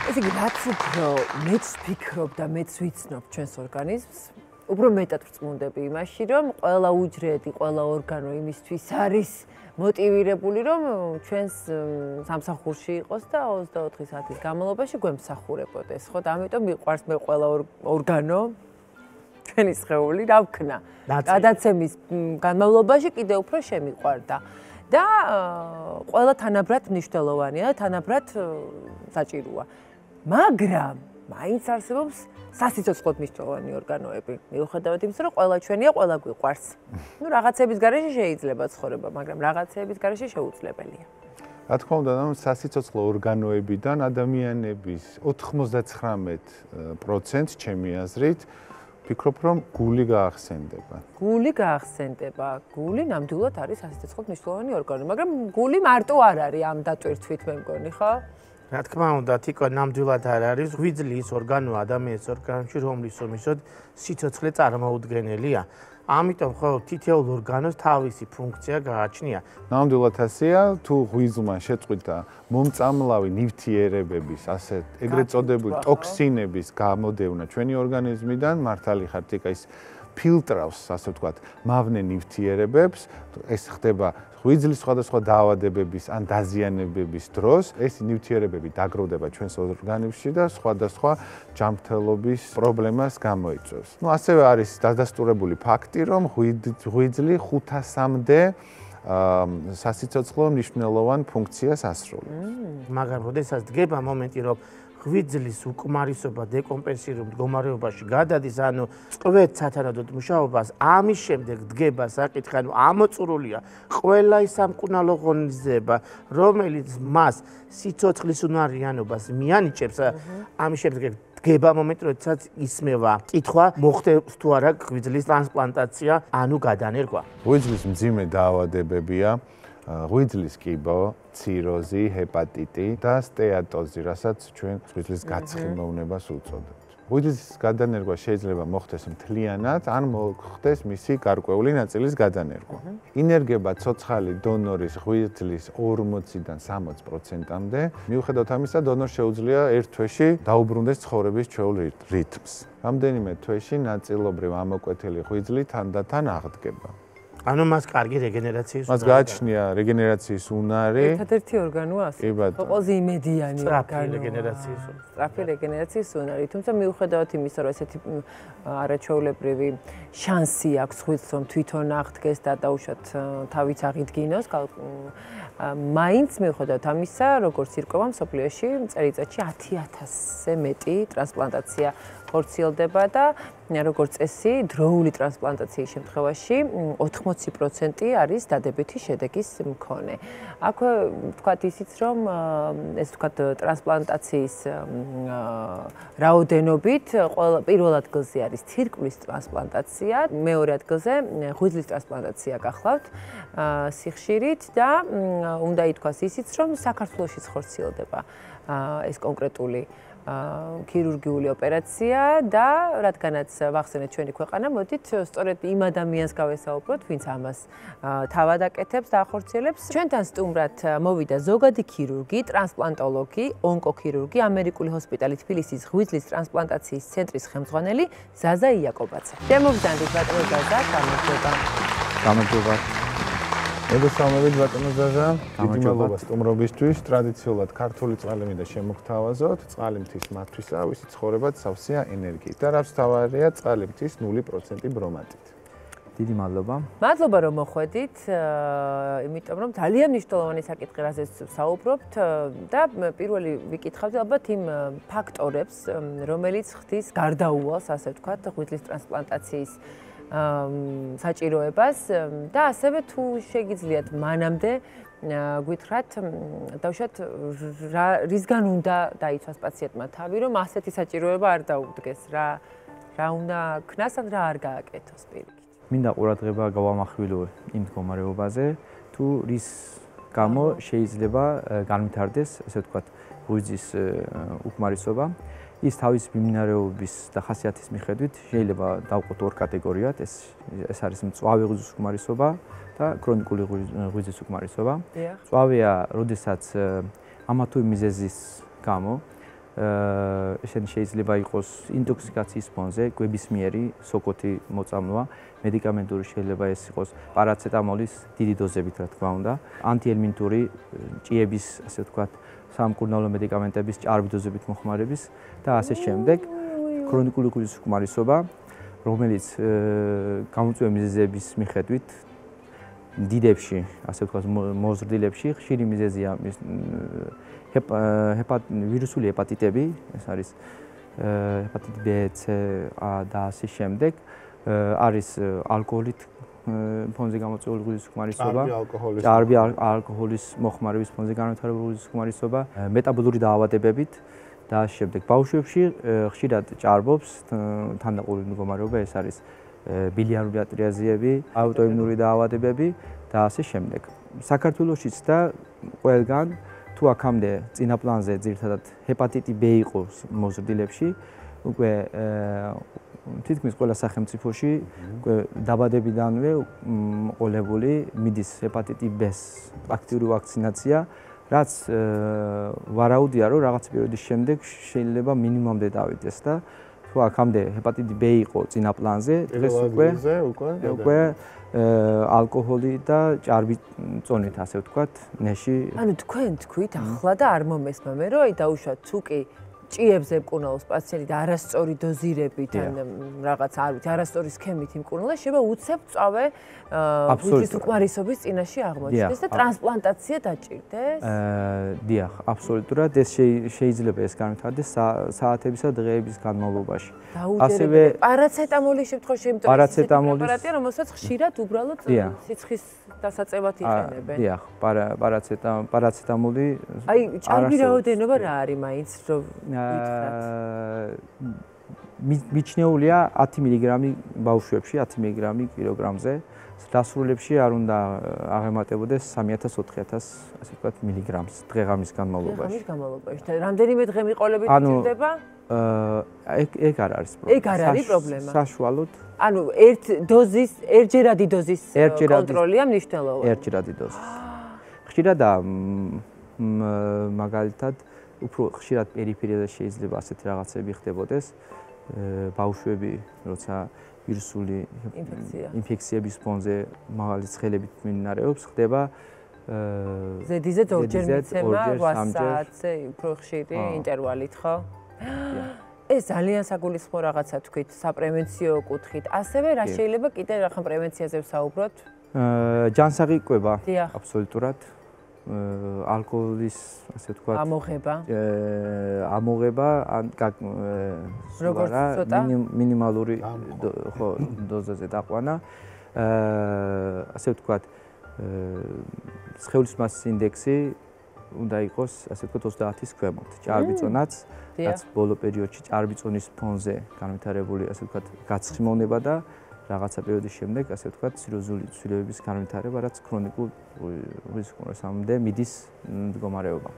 ესე იგი, რაც უფრო მეც ვფიქრობ და მეც ვიცნობ ჩვენს ორგანიზმს, უფრო მეტად ვწმუნდები იმაში, რომ ყველა უჯრედი, ყველა ორგანო იმისთვის არის მოტივირებული, რომ ჩვენს სამსახურში იყოს და 24 საათის განმავლობაში გვემსახურებოდეს, ხო? და ამიტომ მიყვარს მე ყველა ორგანო ჩვენი სხეული რა ვქნა. გადაცემის განმავლობაში კიდევ უფრო შემიყვარდა. და ყველა თანაბრად მნიშვნელოვანია, თანაბრად საჭიროა. მაგრამ მაინც არსებობს სასიცოცხლოდ მნიშვნელოვანი ორგანოები. მიუხედავად იმისა, რომ ყველა ჩვენია, ყველა გვიყვარს. ნუ რაღაცების გარეშე შეიძლება ცხოვრება, მაგრამ რაღაცების გარეშე შეუძლებელია. რა თქმა უნდა, სასიცოცხლო ორგანოებიდან ადამიანების 99% ჩემი აზრით ვფიქრობ, რომ გული გაახსენდება. გული გაახსენდება. გული ნამდვილად არის სასიცოცხლოდ მნიშვნელოვანი ორგანო, მაგრამ გული მარტო არ არის ამ დატვირთვით მე მგონი, ხო? რა თქმა უნდა, თიკო ნამდვილად არ არის ღვიძლის ორგანო ადამიანის ორგანოში, რომლის ომისოდ სიცოცხლე წარმოუდგენელია. ამიტომ ხო თითოეულ ორგანოს თავისი ფუნქცია გააჩნია. ნამდვილად ასეა, თუ ღვიძლმა შეწყვიტა მომწამლავი ნივთიერებების, ასე ეგრეთ წოდებული ტოქსინების გამოდევნა ჩვენი ორგანიზმიდან, მართალი ხართ, ის ფილტრავს, ასე ვთქვათ, მავნე ნივთიერებებს, ეს ხდება ღვიძლის სხვადასხვა დაავადებების ან დაზიანებების დროს, ეს ნივთიერებები დაგროვდება ჩვენს ორგანიზმში და სხვადასხვა ჯანმრთელობის პრობლემას გამოიწვევს. ნუ ასევე არის დადასტურებული ფაქტი, რომ ღვიძლი 500-მდე სასიცოცხლო მნიშვნელოვან ფუნქციას ასრულებს. მაგრამ როდესაც დგება მომენტი, რომ ღვიძლის უკმარისობა დეკომპენსირებულ მდგომარეობაში გადადის, ანუ წვეთ სათანადოდ მუშაობას, ამის შემდეგ დგება საკითხი, ანუ ამოწურულია ყველა ის სამკურნალო ღონისძიება, რომელიც მას სიცოცხლის უნარიანობას მიანიჭებს, ამის შემდეგ დგება მომენტი, როდესაც ისმევა კითხვა, მოხდებს თუ არა ღვიძლის ტრანსპლანტაცია, ანუ გადანერგვა. ღვიძლის მძიმე დაავადებებია ღვიძლის კიბო, ციროზი, ჰეპატიტი და სტეატოზი, რასაც ჩვენ ღვიძლის გაცხიმოვნებას უწოდებთ. ღვიძლის გადანერგვა შეიძლება მოხდეს მთლიანად, ან მოხდეს მისი გარკვეული ნაწილის გადანერგვა. ინერგება ცოცხალი დონორის ღვიძლის 40-დან 60%-მდე. მიუხედავად ამისა, დონორს შეუძლია ერთ თვეში დაუბრუნდეს ცხოვრების ჩვეულ რიტმს. რამდენიმე თვეში ნაწილობრივ ამოკვეთილი ღვიძლი თანდათან აღდგება. ანუ მას კარგი რეგენერაციის მას გააჩნია რეგენერაციის უნარი. ერთადერთი ორგანოა ასე. ყველაზე იმედიანი რეგენერაციის უნარი. სწრაფი რეგენერაციის უნარი. თუმცა მიუხედავად იმისა, რომ ესეთი არაჩვეულებრივი შანსი აქვს ღვიძლს, რომ თვითონ აღდგეს და დაუშვათ თავიც აღიდგინოს, მაინც მიუხედავად ამისა, როგორც ირკვევა მსოფლიოში წელიწადში 10,000-ზე მეტი ტრანსპლანტაცია ხორციელდება და როგორც წესი, დროული ტრანსპლანტაციის შემთხვევაში 80% არის დადებითი შედეგის მქონე. აქვე ვთქვათ ისიც, რომ ეს ვთქვათ ტრანსპლანტაციის რაოდენობით პირველ ადგილზე არის ცირკმლის ტრანსპლანტაცია, მეორე ადგილზე ღვიძლის ტრანსპლანტაცია გახლავთ სიხშირით და უნდა ითქვას ისიც, რომ საქართველოშიც ხორციელდება ეს კონკრეტული ქირურგიული ოპერაცია და რადგანაც ვახსენეთ ჩვენი ქვეყანა, მოდით სწორედ იმ ადამიანს გავესაუბროთ, ვინც ამას თავად აკეთებს და ახორციელებს. ჩვენთან სტუმრად მოვიდა ზოგადი ქირურგი, ტრანსპლანტოლოგი, ონკოქირურგი, ამერიკული ჰოსპიტალი თბილისის ღვიძლის ტრანსპლანტაციის ცენტრის ხელმძღვანელი ზაზა იაკობაძე. შემოგზავნით ბატონო ზაზა, გამარჯობა. გამარჯობა. მოგესალმებით ბატონო ზაზა, დიდი მადლობა სტუმრობისთვის. ტრადიციულად ქართული წყალი მინდა შემოგთავაზოთ, წყალი მთის მათვისა, ვისი ცხოვრებაც სავსეა ენერგიით და რაც თავარია წყალი მთის 0% ბრომატით. დიდი მადლობა. მადლობა რომ მოხვედით, იმიტომ რომ ძალიან მნიშვნელოვანი საკითხი რაზეც საუბრობთ და პირველი ვიკითხავთ ალბათ იმ ფაქტორებს, რომელიც ხდის გარდაუვალს, ასე ვთქვათ, ღვიძლის ტრანსპლანტაციის საჭიროებას და ასევე თუ შეგიძლიათ მანამდე გითხრათ, დავუშვათ რისგან უნდა დაიცვას პაციენტმა თავი, რომ ასეთი საჭიროება არ დაუდგეს, რა უნდა ქნას ან რა არ გააკეთოს პირიქით. მინდა ყურადღება გავამახვილო იმ მდგომარეობაზე, თუ რის გამო შეიძლება განვითარდეს, ესე ვთქვათ, ღვიძლის უკმარისობა. ის თავის მიმდინარეობის და ხასიათის მიხედვით შეიძლება დავყოთ ორ კატეგორიად, ეს არის მწვავე ღვიძლის უკმარისობა და ქრონიკული ღვიძლის უკმარისობა. მწვავეა, როდესაც ამა თუ იმ მიზეზის გამო ესენი შეიძლება იყოს ინტოქსიკაციის ფონზე, კვებისმიერი სოკოთი მოწამვლა, მედიკამენტური შეიძლება ეს იყოს პარაცეტამოლის დიდი დოზებით, რა თქმა უნდა, ანტიელმინტური ჭიების, ასე ვთქვათ, სამკურნალო მედიკამენტების ჭარბი დოზებით მოხმარების და ასე შემდეგ. ქრონიკული ღვიძლის უკმარისობა, რომელიც გამოწვეული მიზეზების მიხედვით დიდებში, ასე ვთქვათ, მოზრდილებში ხშირი მიზეზია ვირუსული ჰეპატიტები, ეს არის ჰეპატიტი B, C, A და ასე შემდეგ. არის ალკოჰოლით ფონზე გამოწვეული ღვიძლის უკმარისობა, ჭარბი ალკოჰოლის მოხმარების ფონზე განვითარებული ღვიძლის უკმარისობა, მეტაბოლური დაავადებებით და ასე შემდეგ. ბავშვებში ხშირად ჭარბობს თანდაყოლილი მდგომარეობა, ეს არის ბილიარული ატრიაზიები, აუტოიმუნური დაავადებები და ასე შემდეგ. საქართველოშიც და ყველგან თუ აქამდე წინა პლანზე ძირითადად ჰეპატიტი B იყო მოზრდილებში, უკვე თითქმის ყველა სახელმწიფოში დაბადებიდანვე ყოლებული მიდის ჰეპატიტი B-ს აქტიური ვაქცინაცია, რაც ვარაუდია, რომ რაღაც პერიოდის შემდეგ შეიძლება მინიმუმამდე დავიდეს და თუ აქამდე ჰეპატიტი B იყო წინა პლანზე, დღეს უკვე ალკოჰოლი და ჭარბი წონით, ასე ვთქვათ, ნეში. ანუ თქვენ თქვით ახლა და არ მომესმა მე, რომ დაუშვათ თუ კი ჭიებს ემკურნალოს პაციენტი და არასწორი დოზირებით ან რაღაც არ ვიცი, არასწორი სქემით იმკურნალა, შეიძლება უცებ წავე ღვიძლის უკმარისობის წინაშე აღმოჩნდეს და ტრანსპლანტაცია დაჭირდეს? დიახ, აბსოლუტურად ეს შეიძლება ეს განვითარდეს საათებისა დღეების განმავლობაში. ასევე პარაცეტამოლის შემთხვევაში, იმიტომ რომ ეს პრეპარატია, რომელსაც ხშირად უბრალოდ სიცხის დასაწევად იყენებენ. დიახ, პარაცეტამოლი აი, ჭარბი რაოდენობა რა არის მაინც, რომ მიჩნეულია 10 მგ ბავშვებში, 10 მგ კილოგრამზე. დასრულებში არ უნდა აღემატებოდეს 3000-4000, ასე ვთქვათ, მილიგრამს დღეღამის განმავლობაში. დღეღამის განმავლობაში. და რამდენიმე დღე მიყოლებით ჭირდება? ეგ არ არის პრობლემა. ეგ არ არის პრობლემა. საშუალოდ. ანუ ერთჯერადი დოზის კონტროლია მნიშვნელოვანი. ერთჯერადი დოზის. ხშირად მაგალითად უფრო ხშირად პერიფერიაზე შეიძლება ასეთი რაღაცები ხდებოდეს. ბავშვები, როცა ვირუსული ინფექციების ფონზე მაღალი ცხელებით მიმდინარეობს, ხდება ზედიზედ ორჯერ მიცემა 8 საათზე უფრო ხშირი ინტერვალით, ხო? ეს ძალიან საგულისხმო რაღაცა თქვით, საპრევენციო კუთხით. ასევე რა შეიძლება კიდე რახან პრევენციაზე ვსაუბროთ? ჯანსაღი კვება, აბსოლუტურად. ალკოჰოლის, ასე ვთქვათ, ამოღება ან როგორც ცოტა მინიმალური ხო დოზაზე დაყვანა. ასე ვთქვათ, სხეულის მასის ინდექსი უნდა იყოს, ასე ვთქვათ, 30-ის ქვემოთ. ჭარბი წონაც, რაც ბოლო პერიოდში ჭარბი წონის ფონზე განვითარებული, ასე ვთქვათ, გაცხიმოვნება და რაღაცა პერიოდის შემდეგ, ასე ვთქვათ, სიროზული ცვლილებების განვითარება, რაც ქრონიკულ ღვიძლის უკმარისობამდე მიდის მდგომარეობა.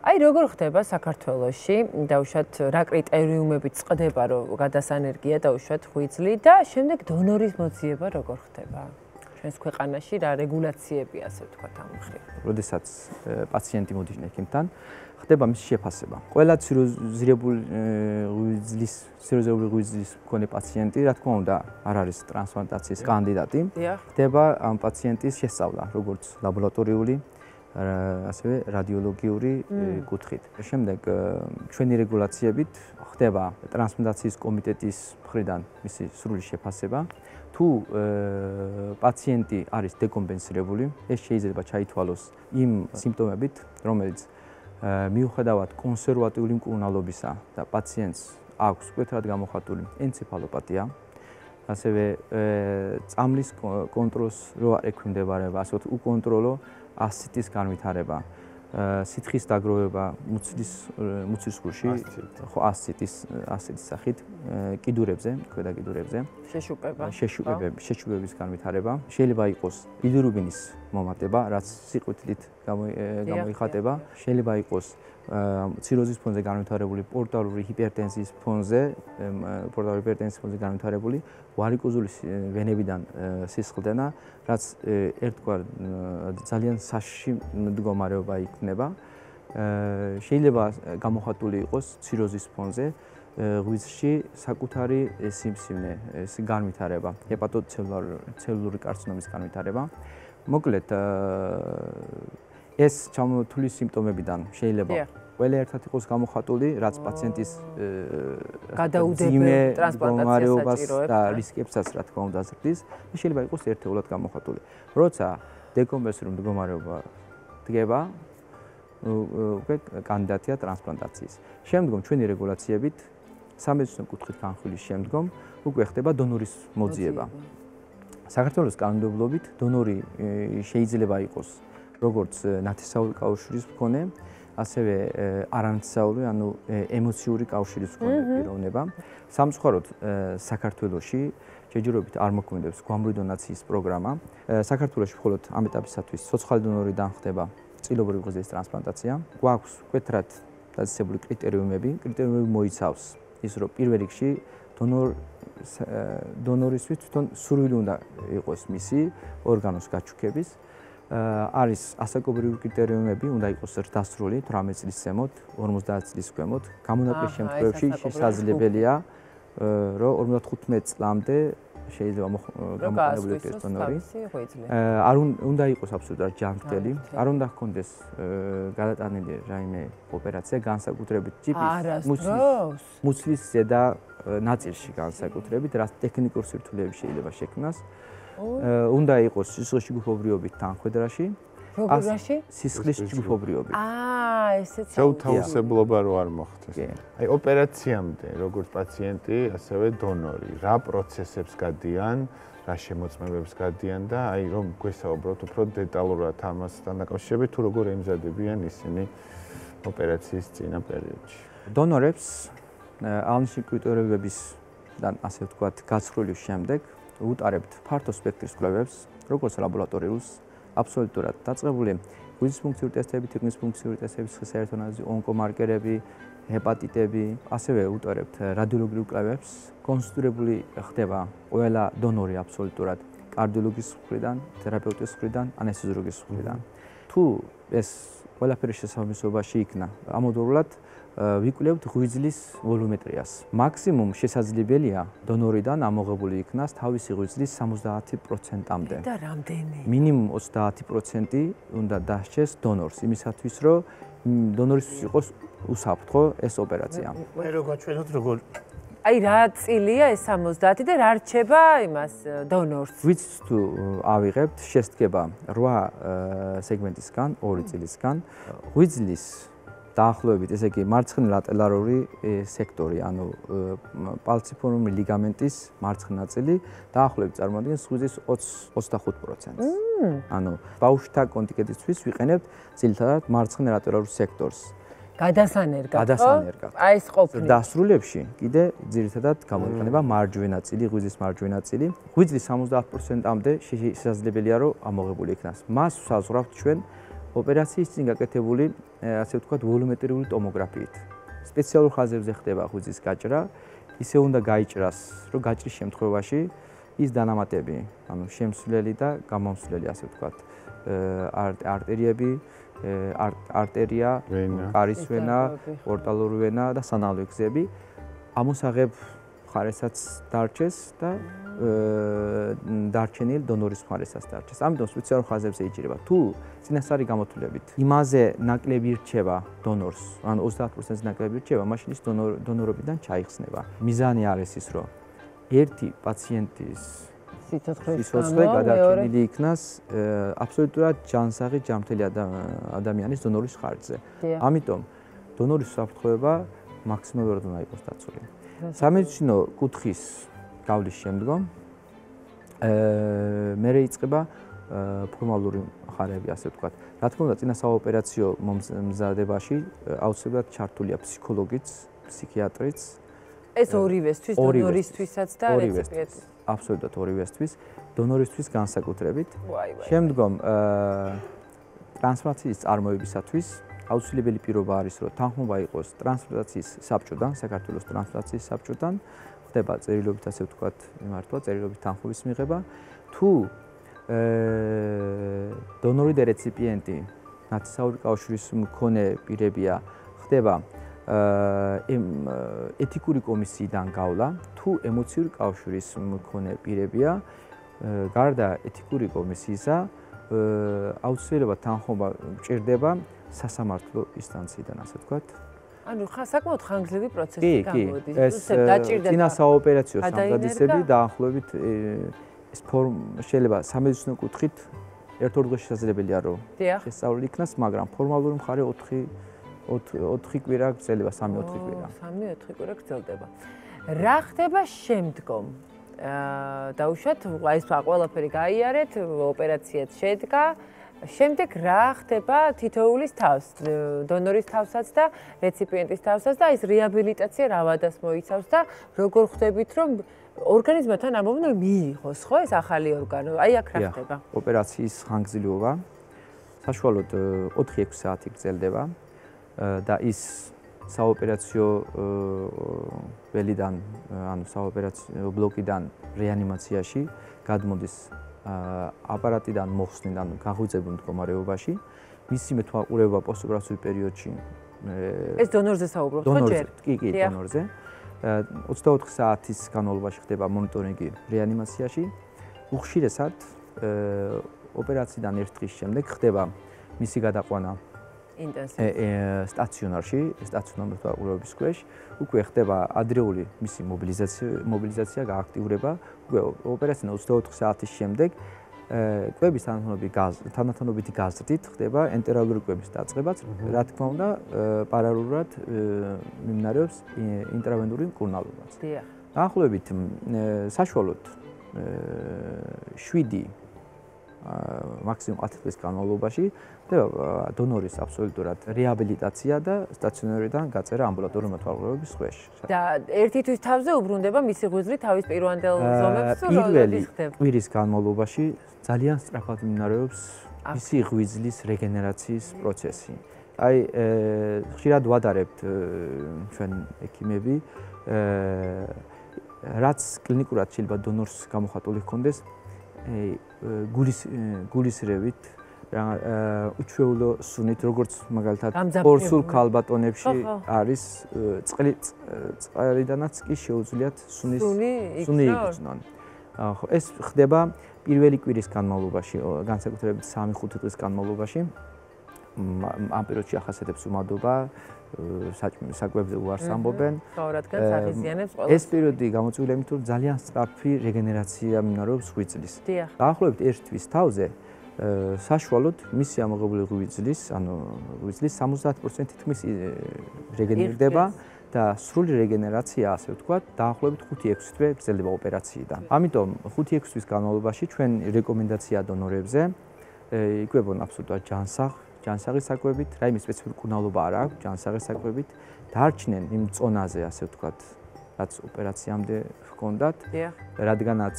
აი, როგორ ხდება საქართველოში, დაუშვათ, რა კრიტერიუმებით წყდება, რომ გადასანერგია დაუშვათ ღვიძლი და შემდეგ დონორის მოძიება როგორ ხდება? ჩვენს ქვეყანაში რა რეგულაციები, ასე ვთქვათ, ამ მხრივ? როდესაც პაციენტი მოდის ექიმთან, ხდება მის შეფასება. ყველა ციროზირებული ღვიძლის მქონე პაციენტი, რა თქმა უნდა, არ არის ტრანსპლანტაციის კანდიდატი. ხდება ამ პაციენტის შესწავლა, როგორც ლაბორატორიული, ასევე რადიოლოგიური კუთხით. შემდეგ ჩვენი რეგულაციებით ხდება ტრანსპლანტაციის კომიტეტის მხრიდან მისი სრული შეფასება. თუ პაციენტი არის დეკომპენსირებული, ეს შეიძლება ჩაითვალოს იმ სიმპტომებით, რომელიც მიუხედავად კონსერვატიული მკურნალობისა და პაციენტს აქვს მკვეთრად გამოხატული ენცეფალოპათია, ასევე წამლის კონტროლს რო არ ექვემდებარება, ასე ვთქვათ, უკონტროლო ასციტის განვითარება, სითხის დაგროვება მუცლის გულში, ხო, ასციტის სახით, კიდურებზე, ქვედა კიდურებზე, შეშუპების განვითარება, შეიძლება იყოს ბილირუბინის მომატება, რაც სიყვითლით გამოიხატება, შეიძლება იყოს ციროზის ფონზე განვითარებული პორტალური ჰიპერტენზიის ფონზე განვითარებული ვარიკოზული ვენებიდან სისხლდენა, რაც ერთგვარ ძალიან საშიში მდგომარეობა იქნება შეიძლება გამოხატული იყოს ციროზის ფონზე ღვიძლში საკუთარი სიმსივნე, განვითარება, ჰეპატოცელულური კარცინომის განვითარება. მოკლედ ეს ჩამოთვლილი სიმპტომებიდან შეიძლება ყველა ერთად იყოს გამოხატული, რაც პაციენტის გადაუდებელ ტრანსპლანტაციას და რისკებსაც რა თქმა უნდა ზრდის, შეიძლება იყოს ერთეულად გამოხატული. როცა დეკომპენსირებული მდგომარეობა დგება, უკვე კანდიდატია ტრანსპლანტაციის. შემდგომ ჩვენი რეგულაციებით სამედიცინო კუთხით განხილვის შემდგომ უკვე ხდება დონორის მოძიება. საქართველოს კანონმდებლობით დონორი შეიძლება იყოს როგორც ნათესაური კავშირის მქონე, ასევე არანათესაური, ანუ ემოციური კავშირის მქონე პიროვნება. სამწუხაროდ საქართველოში ჯერჯერობით არ მოქმედებს გვამური დონაციის პროგრამა. საქართველოში მხოლოდ ამ ეტაპისათვის ცოცხალი დონორიდან ხდება წილობრივი ღვიძლის ტრანსპლანტაცია. გვაქვს მკვეთრად დაწესებული კრიტერიუმები. კრიტერიუმები მოიცავს ის, რომ პირველ რიგში დონორისთვის თვითონ სურვილი უნდა იყოს მისი ორგანოს გაჩუქების. არის ასაკობრივი კრიტერიუმები, უნდა იყოს ზრდასრული 18 წლის ზემოთ, 50 წლის ქვემოთ. გამონაკლისის შემთხვევაში შესაძლებელია, რომ 55 წლამდე შეიძლება გამოყენებული იყოს დონორი. არ უნდა იყოს აბსოლუტურად ჯანმრთელი, არ უნდა ჰქონდეს გადატანილი რაიმე ოპერაცია, განსაკუთრებით ჯიპის მუცლის ზედა ნაწილში განსაკუთრებით, რაც ტექნიკურ სირთულეებში შეიძლება შექმნას. უნდა იყოს სისხლის ჯგუფობრიობით თანხმდრაში. სისხლის ჯგუფობრიობით. ესეც შეუთავსებლობა რო არ მოხდეს. აი ოპერაციამდე როგორც პაციენტი, ასევე დონორი, რა პროცესებს გადიან, რა შემოწმებებს გადიან და აი რომ გვესაუბროთ უფრო დეტალურად ამასთან დაკავშირებით, თუ როგორ ემზადებიან ისინი ოპერაციის წინა პერიოდში. დონორებს აღნიშნული კრიტერიუმებისგან ასე ვთქვათ, გაცხრილის შემდეგ უტარებთ ფართო სპექტრის კვლევებს, როგორც ლაბორატორიულს, აბსოლუტურად დაწყებული ღვიძლის ფუნქციური ტესტები, თითქმის ფუნქციური ტესტები, საერთო ანალიზი, ონკომარკერები, ჰეპატიტები, ასევე უტარებთ რადიოლოგიურ კვლევებს. კონსულტირებული ხდება ყველა დონორი აბსოლუტურად კარდიოლოგის მხრიდან, თერაპევტის მხრიდან, ანესთეზიოლოგის მხრიდან. თუ ეს ყველაფერი შესაბამისობაში იქნა, ამოდროულად ვიკვლევთ ღვიძლის ვოლუმეტრიას. მაქსიმუმ შესაძლებელია დონორიდან ამოღებული იქნას თავისი ღვიძლის 70%-მდე. და რამდენი? მინიმუმ 30% უნდა დასჭეს დონორს, იმისათვის რომ დონორისთვის იყოს უსაფრთხო ეს ოპერაცია. მე რო გაჩვენოთ როგორ აი რა წილია ეს 70 და რა რჩება იმას დონორს? ღვიძლს თუ ავიღებთ, შესდგება 8 სეგმენტისგან, 2 წილისგან. ღვიძლის დაახლოებით, ესე იგი, მარცხენა ლატერალური სექტორი, ანუ პალციფორმული ლიგამენტის მარცხენა ნაწილი, დაახლოებით წარმოადგენს ღვიძლის 25%-ს. ანუ ბავშვთა კონტინგენტისთვის ვიყენებთ ძირითადად მარცხენა ლატერალურ სექტორს. გადასანერგად. აი ეს ყოფილი. დასრულებში კიდე ძირითადად გამოიყენება მარჯვენა წილი, ღვიძლის მარჯვენა წილი. ღვიძლის 70%-მდე შესაძლებელია, რომ ამოღებული იქნას. მას ვსაზღვრავთ ჩვენ ოპერაციის წინ გაკეთებული, ასე ვთქვათ, ვოლუმეტრიული ტომოგრაფიით. სპეციალურ ხაზებზე ხდება ღვიძლის გაჭრა, ისე უნდა გაიჭრას, რომ გაჭრის შემთხვევაში ის დანამატები, ანუ შემსვლელი და გამომსვლელი, ასე ვთქვათ, არტერიები, არტერია, კარის ვენა, პორტალური ვენა და სანავლო გზები ამოსაღებ მხარესაც დარჩეს და დარჩენილ დონორის მხარესაც დარჩეს. ამიტომ სპეციალურ ხაზებზე იჭირება. თუ წინასწარი გამოთვლებით იმაზე ნაკლები რჩება დონორს, ანუ 30%-ზე ნაკლები რჩება, მაშინ ის დონორობიდან ჩაიხსნება. მიზანი არის ის, რომ ერთი პაციენტის სიცოცხლე გადარჩენილი იქნას აბსოლუტურად ჯანსაღი ჯანმრთელი ადამიანის დონორის ხარჯზე. ამიტომ დონორის უსაფრთხოება მაქსიმალურად უნდა იყოს დაცული. სამედიცინო კუთხის გავლის შემდგომ მერე იწყება ფორმალური მხარეები, ასე ვთქვათ. რა თქმა უნდა, წინა საოპერაციო მომზადებაში აუცილებლად ჩართულია ფსიქოლოგიც, ფსიქიატრიც. ეს ორივესთვის, დონორისთვისაც და რეციპიენტის. აბსოლუტურად ორივესთვის, დონორისთვის განსაკუთრებით. შემდგომ ტრანსპლანტაციის წარმოებისათვის აუცილებელი პირობა არის, რომ თანხმობა იყოს ტრანსპლანტაციის საბჭოდან, საქართველოს ტრანსპლანტაციის საბჭოდან, ხდება წერილობით, ასე ვთქვათ, მიმართვა, წერილობით თანხმობის მიღება. თუ დონორი და რეციპიენტი ნათესაური კავშირის მქონე პირებია, ხდება ეთიკური კომისიიდან გავლა, თუ ემოციური კავშირის მქონე პირებია, გარდა ეთიკური კომისიისა, აუცილებლად თანხმობა ჭირდება სასამართლო ინსტანციიდან, ასე ვთქვათ. ანუ საკმაოდ ხანგრძლივი პროცესი გამოდის. ეს წინა საოპერაციო სამზადისები დაახლოებით ეს შეიძლება სამედიცინო კუთხით ერთ-ორ დღეში შესაძლებელია რომ შესწავლილი იქნას, მაგრამ ფორმალური მხარე 4 კვირა გრძელდება, 3-4 კვირა. 3-4 კვირა გრძელდება. რა ხდება შემდგომ? დაუშვათ, აი ეს ყველაფერი გაიარეთ, ოპერაციაც შედგა. შემდეგ რა ხდება თითოეულის თავს, დონორის თავსაც და რეციპიენტის თავსაც და ეს რეაბილიტაცია რა ვადას მოიცავს და როგორ ხვდებით რომ ორგანიზმთან ამოვნო მიიღოს ხო ეს ახალი ორგანო? აი აქ რა ხდება? ოპერაციის ხანგრძლივობა საშუალოდ 4-6 საათი გრძელდება და ის საოპერაციო ველიდან, ანუ საოპერაციო ბლოკიდან რეანიმაციაში გადმოდის აპარატიდან მოხსნილ, ანუ გაღვიძებულ მდგომარეობაში, მისი მეთვალყურება პოსტოპერაციულ პერიოდში ეს დონორზე საუბრობთ ხო ჯერ? კი, დონორზე. 24 საათის განმავლობაში ხდება მონიტორინგი რეანიმაციაში. უხშირესად ოპერაციიდან 1 დღის შემდეგ ხდება მისი გადაყვანა სტაციონარში, სტაციონარ მეთვალყურეობის ქვეშ. უკვე ხდება ადრეული მისი მობილიზაცია, გააქტიურება. უკვე ოპერაციიდან 24 საათის შემდეგ კვების თანათანობითი გაზრდით ხდება ენტერალური კვების დაწყებაც, რა თქმა უნდა, პარალელურად მიმდინარეობს ინტრავენური მკურნალობაც. დაახლოებით საშუალოდ 7 მაქსიმუმ 10 წლის განმავლობაში ხდება დონორის აბსოლუტურად რეაბილიტაცია და სტაციონარიდან გაწერა ამბულატორული მეთვალყურეობის ქვეშ. და ერთი თვის თავზე უბრუნდება მისი ღვიძლი თავის პირვანდელ ზომებს თუ როდის ხდება? კვირის განმავლობაში ძალიან სწრაფად მიმდინარეობს მისი ღვიძლის რეგენერაციის პროცესი. აი ხშირად ვადარებთ ჩვენ ექიმები, რაც კლინიკურად შეიძლება დონორს გამოხატული ჰქონდეს, გულისრევით უჩვეულო სუნით, როგორც მაგალითად ორსულ ქალბატონებში არის წყალიდანაც კი შეუძლიათ სუნი იგრძნონ. ეს ხდება პირველი კვირის განმავლობაში, განსაკუთრებით 3-5 დღის განმავლობაში. ამ პერიოდში ახასიათებს უმადობა, საკვებზე უარს ამბობენ. ეს პერიოდი გამოწვეულია იმით, რომ ძალიან სწრაფი რეგენერაცია მიმდინარეობს ღვიძლის. დაახლოებით 1 თვის თავზე საშუალოდ მისი ამოღებული ღვიძლის, ანუ ღვიძლის 70% თითქმის რეგენერირდება და სრული რეგენერაცია, ასე ვთქვათ, დაახლოებით 5-6 თვე გრძელდება ოპერაციიდან. ამიტომ 5-6 თვის განმავლობაში ჩვენ რეკომენდაცია დონორებზე იკვებონ აბსოლუტურად ჯანსაღის საკვებით, რაიმე სპეციფიკური მკურნალობა არ აქვს ჯანსაღის საკვებით, დარჩნენ იმ წონაზე, ასე ვთქვათ, რაც ოპერაციამდე ჰქონდათ, რადგანაც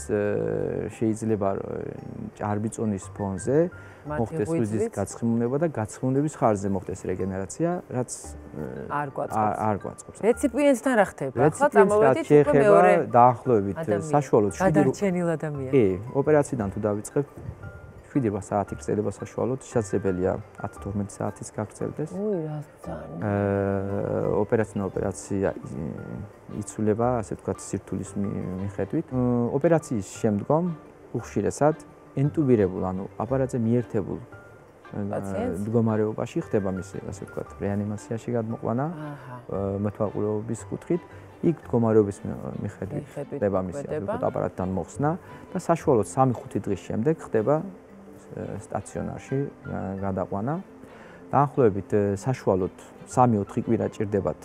შეიძლება ჭარბი წონის ფონზე მოხდეს ღვიძლის გაცხიმულება და გაცხიმულების ხარჯზე მოხდეს რეგენერაცია, რაც არ გვაწყობს. რეციპიენტთან რა ხდება? ხო, წამოვედით უკვე მეორე დაახლოებით საშუალოდ 7 გადარჩენილ ადამიანს. კი, ოპერაციიდან თუ დავიწყებ 7 საათი გრძელდება საშუალოდ, შესაძლებელია 10-12 საათიც გაგრძელდეს. ოპერაცია იცვლება, ასე ვთქვათ, სირთულის მიხედვით. ოპერაციის შემდგომ უხშირესად ენტუბირებულ, ანუ აპარატზე მიერთებულ მდგომარეობაში ხდება მისი, ასე ვთქვათ, რეანიმაციაში გადმოყვანა მეთვალყურეობის კუთხით. იქ მდგომარეობის მიხედვით ხდება მისი, ასე ვთქვათ, აპარატთან მოხსნა და საშუალოდ 3-5 დღის შემდეგ ხდება სტაციონარში გადაყვანა. დაახლოებით საშუალოდ 3-4 კვირა ჭირდებათ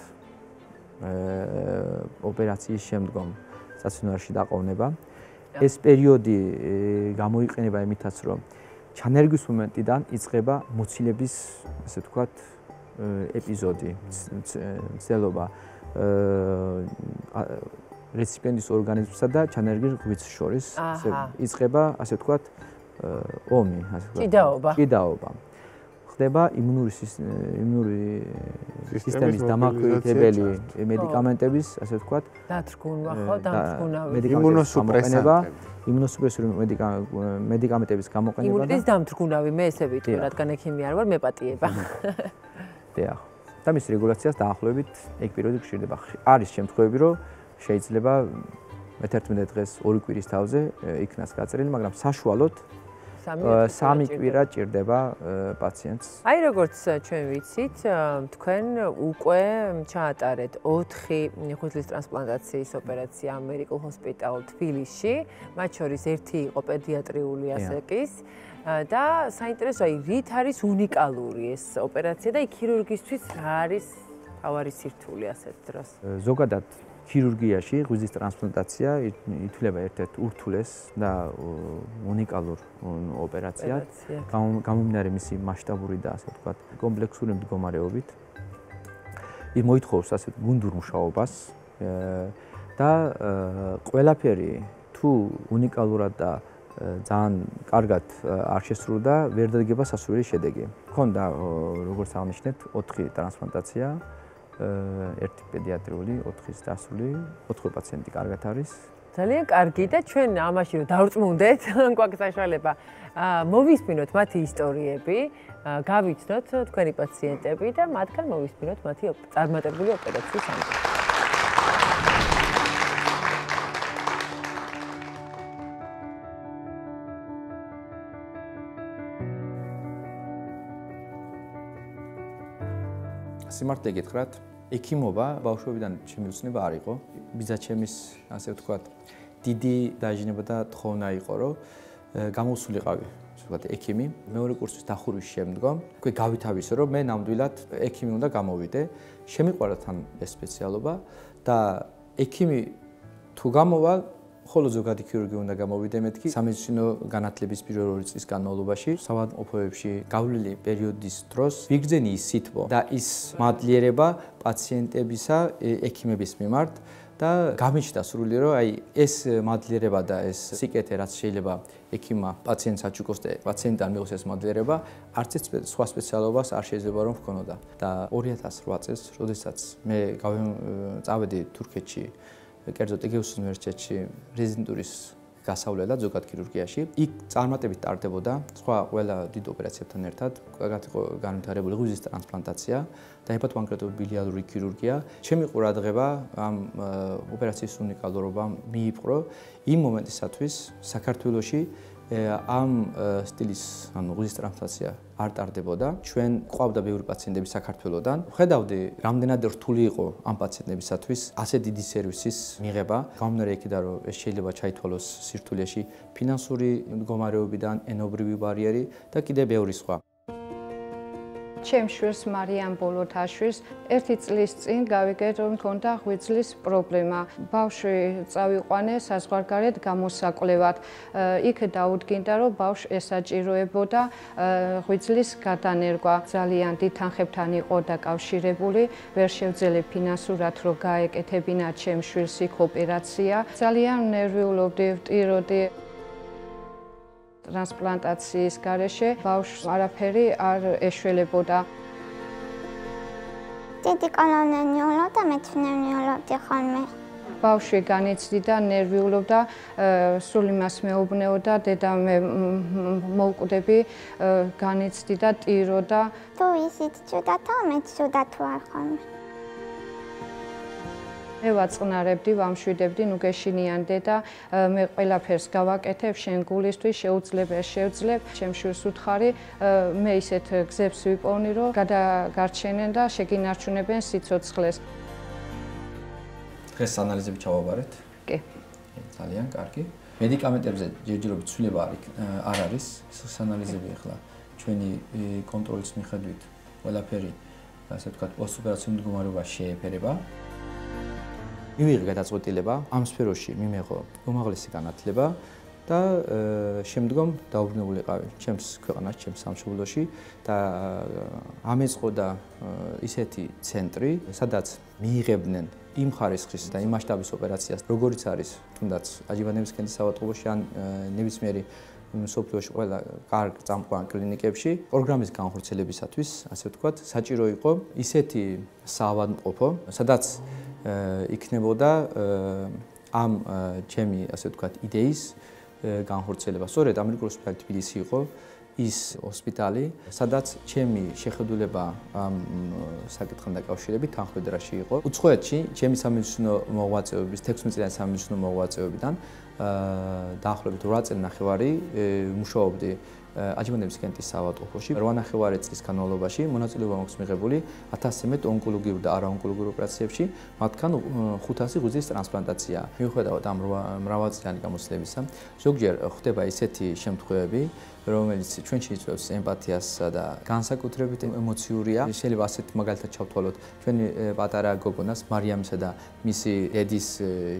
ოპერაციის შემდგომ სტაციონარში დაყოვნება. ეს პერიოდი გამოიყენება იმითაც, რომ ჩანერგვის მომენტიდან იწყება მოცილების, ასე ვთქვათ, ეპიზოდი, ცდელობა რეციპიენტის ორგანიზმსა და ჩანერგვის ღვიძლს შორის იწყება, ასე ვთქვათ, ომი, ასე ვთქვათ. ჭიდაობა. ხდება იმუნური სისტემის დამაკვირვებელი მედიკამენტების, ასე ვთქვათ, დათრგუნვა ხო, დამთრგუნავი. იმუნოსუპრესორი მედიკამენტების გამოყენება. იმუნიტეტის დამთრგუნავი, მე ესე ვიტყვი, რადგან ექიმი არ ვარ, მეპატიება. დიახ. და მის რეგულაციას დაახლოებით ეგ პერიოდი გჭირდება. არის შემთხვევები, რომ შეიძლება მე-11 დღეს 2 კვირის თავზე იქნას გაწერილი, მაგრამ საშუალოდ 3 კვირა ჭირდება პაციენტს. აი როგორც ჩვენ ვიცით, თქვენ უკვე ჩაატარეთ 4 ღვიძლის ტრანსპლანტაციის ოპერაცია ამერიკულ ჰოსპიტალ თბილისში, მათ შორის ერთი იყო პედიატრიული ასაკის და საინტერესოა, რით არის უნიკალური ეს ოპერაცია და ქირურგისთვის რა არის თავარი სირთულე ასეთ დროს? ზოგადად ქირურგიაში ღვიძლის ტრანსპლანტაცია ითვლება ერთ-ერთ ურთულეს და უნიკალურ ოპერაციად, გამომდინარე მისი მასშტაბური და ასე ვთქვათ, კომპლექსური მდგომარეობით. ის მოითხოვს ასეთ გუნდურ მუშაობას და ყველაფერი თუ უნიკალურად და ძალიან კარგად არ შესრულდა, ვერ დადგება სასურველი შედეგი. მქონდა, როგორც აღნიშნეთ, 4 ტრანსპლანტაცია, ერთი პედიატრიული, 4-ის დასული, 4 პაციენტი კარგად არის. ძალიან კარგი და ჩვენ ამაში რომ დავრწმუნდეთ, გვაქვს საშუალება მოვისმინოთ მათი ისტორიები, გავიცნოთ თქვენი პაციენტები და მათგან მოვისმინოთ მათი წარმატებული ოპერაციის ამბები. სიმართლე გითხრათ, ექიმობა ბავშვობიდან ჩემი უცნება არ იყო. ბიძაჩემის, ასე ვთქვათ, დიდი დაჟინება და თხოვნა იყო, რომ გამოსულიყავი, ასე ვთქვათ, ექიმი. მეორე კურსის დახურვის შემდგომ უკვე გავითავისე, რომ მე ნამდვილად ექიმი უნდა გამოვიდე. შემიყვარა თან ეს სპეციალობა და ექიმი თუ გამოვალ, ხოლო ზოგადი ქირურგი უნდა გამოვიდე მეთქი. სამედიცინო განათლების პირველ 2 წლის განმავლობაში საავადმყოფოებში გავლილი პერიოდის დროს ვიგრძენი ის სითბო და ის მადლიერება პაციენტებისა ექიმების მიმართ და გამიჩნდა სრული, რომ აი ეს მადლიერება და ეს სიკეთე, რაც შეიძლება ექიმმა პაციენტს აჩუქოს და პაციენტთან მიიღოს ეს მადლიერება, არც ერთ სხვა სპეციალობას არ შეიძლება რომ ჰქონოდა. და 2008 წელს, როდესაც მე წავედი თურქეთში კერძოდ ეგეუს უნივერსიტეტში რეზიდენტურის გასავლელად ზოგად ქირურგიაში. იქ წარმატებით ტარდებოდა სხვა ყველა დიდ ოპერაციებთან ერთად, კარგად იყო განვითარებული ღვიძლის ტრანსპლანტაცია და ჰეპატოანკრეტობილიარული ქირურგია. ჩემი ყურადღება ამ ოპერაციის უნიკალურობამ მიიპყრო იმ მომენტისათვის საქართველოში ამ სტილის ანუ ღვიძლის ტრანსპლანტაცია არ ტარდებოდა. ჩვენ ყავდა ბევრი პაციენტები საქართველოსდან. ხედავდი, რამდენად რთული იყო ამ პაციენტებისათვის ასე დიდი სერვისის მიღება. გამომდინარე იქიდან, რომ ეს შეიძლება ჩაითვალოს სირთულეში ფინანსური მდგომარეობიდან, ენობრივი ბარიერი და კიდევ ბევრი სხვა. ჩემს შვილს მარიამ ბოლოთაშვილს 1 წლის წინ გავიგე რომ მქონდა ღვიძლის პრობლემა. ბავშვი წავიყვანე საზღვარგარეთ გამოსაკვლევად. იქ დაუდგინდა რომ ბავშვს ესაჭიროებოდა ღვიძლის გადანერგვა. ძალიან დიდ თანხებთან იყო დაკავშირებული. ვერ შევძელე ფინანსურად რომ გაეკეთებინა ჩემს შვილს იქ ოპერაცია. ძალიან ნერვიულობდი, ვტიროდი. ტრანსპლანტაციის გარეშე ბავშვს არაფერი არ ეშველებოდა. დიდი კოლონიალო და მეცნიერულობდი ხოლმე. ბავშვი განიცდიდა, ნერვიულობდა, სულ იმას მეუბნეოდა, დედა მე მოვკვდები, განიცდიდა, ტიროდა. თუ ისიც ცუდათო, მეც ცუდათ ვარ ხოლმე. მე ვაწყნარებდი, ვამშვიდებდი, ნუ გეშინიან დედა, მე ყველაფერს გავაკეთებ შენ გულისთვის, შევძლებ, ჩემს შვილს უთხარი, მე ისეთ გზებს ვიპოვნი, რომ გადაგარჩენენ და შეგინარჩუნებენ სიცოცხლეს. დღეს ანალიზები ჩავაბარეთ? კი. ძალიან კარგი. მედიკამენტებზე ჯერჯერობით ცვლილება არ არის, ეს ანალიზები ახლა ჩვენი კონტროლის მიხედვით ყველაფერი, ასე ვთქვათ, პოსტოპერაციულ მდგომარეობაში შეეფერება. მივიღე გადაწყვეტილება ამ სფეროში მიმეღო უმაღლესი განათლება და შემდგომ დაუბრუნებულიყავი ჩემს ქვეყანაში, ჩემს სამშობლოში და ამეწყო და ისეთი ცენტრი, სადაც მიიღებდნენ იმ ხარისხის და იმ მასშტაბის ოპერაციას, როგორიც არის თუნდაც აჯიბანების კენჭის საავადმყოფოში ან ნებისმიერი მსოფლიოში ყველა კარგ წამყვან კლინიკებში პროგრამის განხორციელებისათვის, ასე ვთქვათ, საჭირო იყო ისეთი საავადმყოფო, სადაც იქნებოდა ამ ჩემი, ასე ვთქვათ, იდეის განხორციელება. სწორედ ამერიკული ჰოსპიტალი თბილისი იყო ის ჰოსპიტალი, სადაც ჩემი შეხედულება ამ საკითხთან დაკავშირებით თანხმდერაში იყო. უცხოეთში ჩემი სამედიცინო მოღვაწეობის 16 წლიანი სამედიცინო მოღვაწეობიდან დაახლოებით 8 წელნახევარი მუშაობდი აჯმანების კენტის საავადმყოფოში. 8.5 წლის განმავლობაში მონაწილეობა მაქვს მიღებული 1000-ზე მეტ ონკოლოგიურ და არაონკოლოგიურ ოპერაციებში, მათგან 500 ღვიძლის ტრანსპლანტაცია. მიუხედავად ამ მრავალწლიანი გამოცდილებისა, ზოგჯერ ხდება ისეთი შემთხვევები, რომელიც ჩვენში იწვევს ემპათიასა და განსაკუთრებით ემოციურია. შეიძლება ასეთ მაგალითად ჩავთვალოთ ჩვენი პატარა გოგონას, მარიამისა და მისი დედის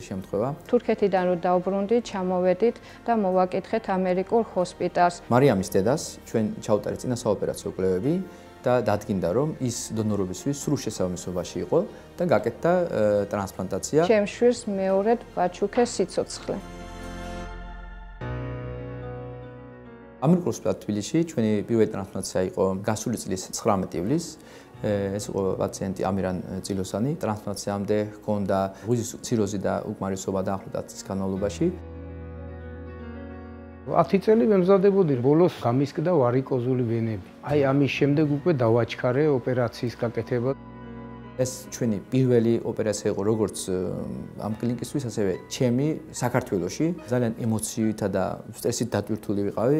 შემთხვევა. თურქეთიდან რო დავბრუნდით, ჩამოვედით და მოვაკითხეთ ამერიკულ ჰოსპიტალს. მარიამის დედას ჩვენ ჩავუტარეთ წინა საოპერაციო კვლევები და დადგინდა, რომ ის დონორობისთვის სრულ შესაბამისობაში იყო და გაკეთდა ტრანსპლანტაცია. ჩემს შვილს მეორედ ვაჩუქეს სიცოცხლე. ამერიკულ ჰოსპიტალში თბილისში ჩვენი პირველი ტრანსპლანტაცია იყო გასული წლის 19 ივლისს. ეს იყო პაციენტი ამირან წილოსანი. ტრანსპლანტაციამდე ჰქონდა ღვიძლის ციროზი და უკმარისობა დაახლოებით 10 წლის განმავლობაში. 10 წელი ვემზადებოდი, ბოლოს გამისკდა ვარიკოზული ვენები. აი ამის შემდეგ უკვე დავაჩქარე ოპერაციის გაკეთება. ეს ჩვენი პირველი ოპერაცია იყო როგორც ამ კლინიკისთვის, ასევე ჩემი საქართველოში. ძალიან ემოციითა და სტრესით დატვირთული ვიყავი,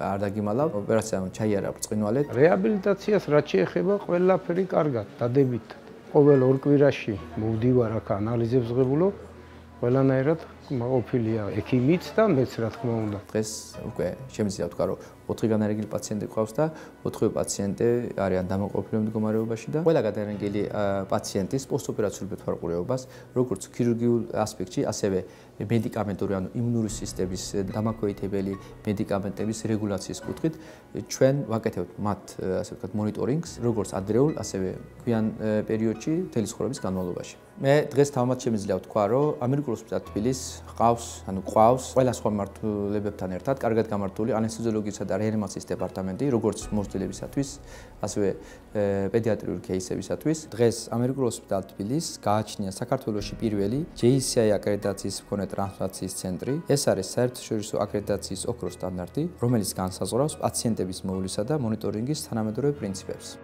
არ დაგიმალავ. ოპერაციამ ჩაიარა ბრწყინვალედ. რეაბილიტაციას რაც შეეხება, ყველაფერი კარგად, დადებით. ყოველ 2 კვირაში მოვდივარ აქ ანალიზებს ღებულობ. ყველანაირად ყოფილია ექიმიც და მეც რა თქმა უნდა. დღეს უკვე შემიძლია ვთქვა, რომ 4 განარიგილი პაციენტი გვყავს და 4 პაციენტი არიან დამოუკიდებლად მდგომარეობაში და ყველა განარიგილი პაციენტის პოსტოპერაციულ ბეთვარყურეობას, როგორც ქირურგიულ ასპექტში, ასევე მედიკამენტური, ანუ იმუნური სისტემის დამაქვეითებელი მედიკამენტების რეგულაციის კუთხით ჩვენ ვაკეთებთ მათ, ასე ვთქვათ, მონიტორინგს, როგორც ადრეულ, ასევე გვიან პერიოდში მთელი ცხოვრების განმავლობაში. მე დღეს თავმაც შემიძლია ვთქვა, რომ ამერიკულ ჰოსპიტალ თბილისს ყავს ყველა სხვა მმართველებებთან ერთად კარგად გამართული ანესთეზიოლოგიისა და რეანიმაციის დეპარტამენტი, როგორც მოსჯელებისათვის, ასევე პედიატრიული кейსებისათვის. დღეს ამერიკულ ჰოსპიტალ თბილისს გააჩნია საქართველოში პირველი JCI აკრედიტაციის მქონე ტრანსპლანტაციის ცენტრი. ეს არის საერთაშორისო აკრედიტაციის ოქროს სტანდარტი, რომელიც განსაზღვრავს პაციენტების მოვლისა და მონიტორინგის თანამედროვე პრინციპებს.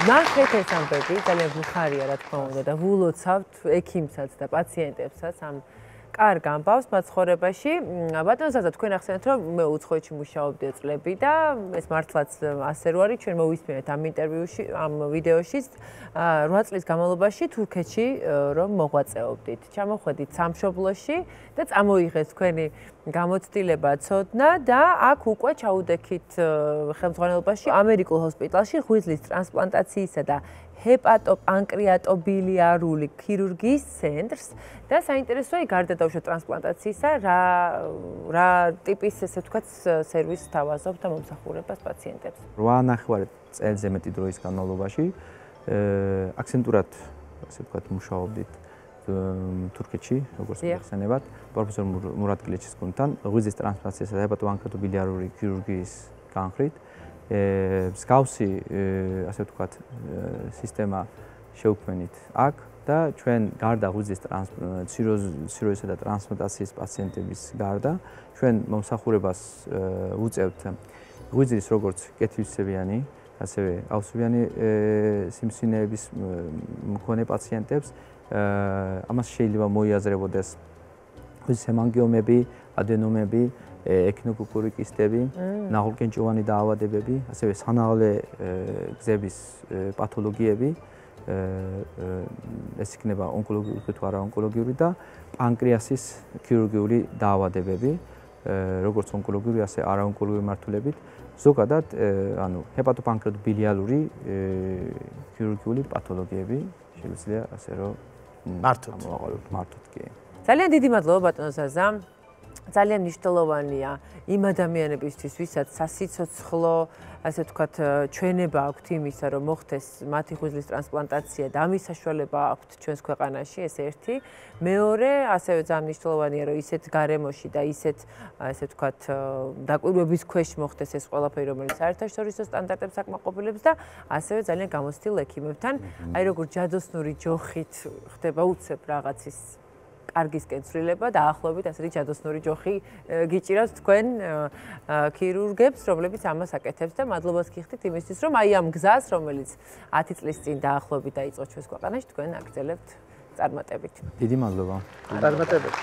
ნახეთ ეს ამბები, ძალიან მხარია რა თქმა უნდა და ვულოცავთ ექიმსაც და პაციენტებსაც ამ კარგ ამბავს მაცხოვრებაში. ბატონო ზაზა, თქვენ ახსენეთ, რომ მე უცხოეთში მუშაობდი წლები და ეს მართლაც ასე რო არის, ჩვენ მოვისმინეთ ამ ინტერვიუში, ამ ვიდეოშიც 8 წლის განმავლობაში თურქეთში რომ მოღვაწეობდით. ჩამოხვედით სამშობლოში და წამოიღეს თქვენი გამოცდილება ცოდნა და აქ უკვე ჩაუდექით ხელმძღვანელობაში ამერიკულ ჰოსპიტალში ღვიძლის ტრანსპლანტაციისა და ჰეპატოპანკრეატობილიარული ქირურგიის ცენტრს და საინტერესოა გარდა დაუშვათ ტრანსპლანტაციისა რა ტიპის ესე ვთქვათ სერვისს თავაზობთ და მომსახურებას პაციენტებს. 8.5 წელზე მეტი დროის განმავლობაში აქცენტურად ასე ვთქვათ მუშაობდით თურქეთში, როგორც მიხსენებათ, პროფესორ მურატ გლეჩის გუნდთან ღვიძლის ტრანსპლანტაციისა და ჰეპატოპანკრეატობილიარული ქირურგიის განხრით. მსგავსი ასე ვთქვათ სისტემა შევქმნით აქ და ჩვენ გარდა ღვიძლის ციროზისა და ტრანსპლანტაციის პაციენტების გარდა ჩვენ მომსახურებას უწევთ ღვიძლის როგორც კეთილსებიანი, ასევე ავსებიანი სიმსივნეების მქონე პაციენტებს. ამას შეიძლება მოიაზრებოდეს ღვიძლის ჰემანგიომები, ადენომები, ექინოკუკური კისტები, ნაღლკენჭოვანი დაავადებები, ასევე სანაავლე გზების პათოლოგიები, ეს იქნება ონკოლოგიური თუ არაონკოლოგიური და პანკრეასის ქირურგიული დაავადებები, როგორც ონკოლოგიური, ასე არაონკოლოგიური მართულებით. ზოგადად, ანუ ჰეპატოპანკრეატობილიარული ქირურგიული პათოლოგიები შეიძლება ასე რომ მართოთ კი. ძალიან დიდი მადლობა ბატონო ზაზა. ძალიან მნიშვნელოვანია იმ ადამიანებისთვის, ვისაც სასიცოცხლო, ასე ვთქვათ, ჩვენება აქვთ იმისა, რომ მოხდეს მათი ღვიძლის ტრანსპლანტაცია და ამის საშუალება აქვთ ჩვენს ქვეყანაში, ეს ერთი. მეორე, ასევე ძალიან მნიშვნელოვანია, რომ ისეთ გარემოში და ისეთ, ასე ვთქვათ, დაკვირვების ქვეშ მოხდეს ეს ყველაფერი, რომელიც საერთაშორისო სტანდარტებს აკმაყოფილებს და ასევე ძალიან გამოცდილ ექიმებთან, აი როგორც ჯადოსნური ჯოხით ხდება უცებ რაღაცის კარგისკენ ცვლილება და ახლობით ასეთი ჯადოსნური ჯოხი გიჭირავს თქვენ ქირურგებს, რომლებიც ამას აკეთებს და მადლობას გიხდით იმისთვის, რომ აი ამ გზას, რომელიც 10 წლის წინ დაახლოებით დაიწყო ჩვენს ქვეყანაში, თქვენ აგრძელებთ წარმატებით. დიდი მადლობა. წარმატებით.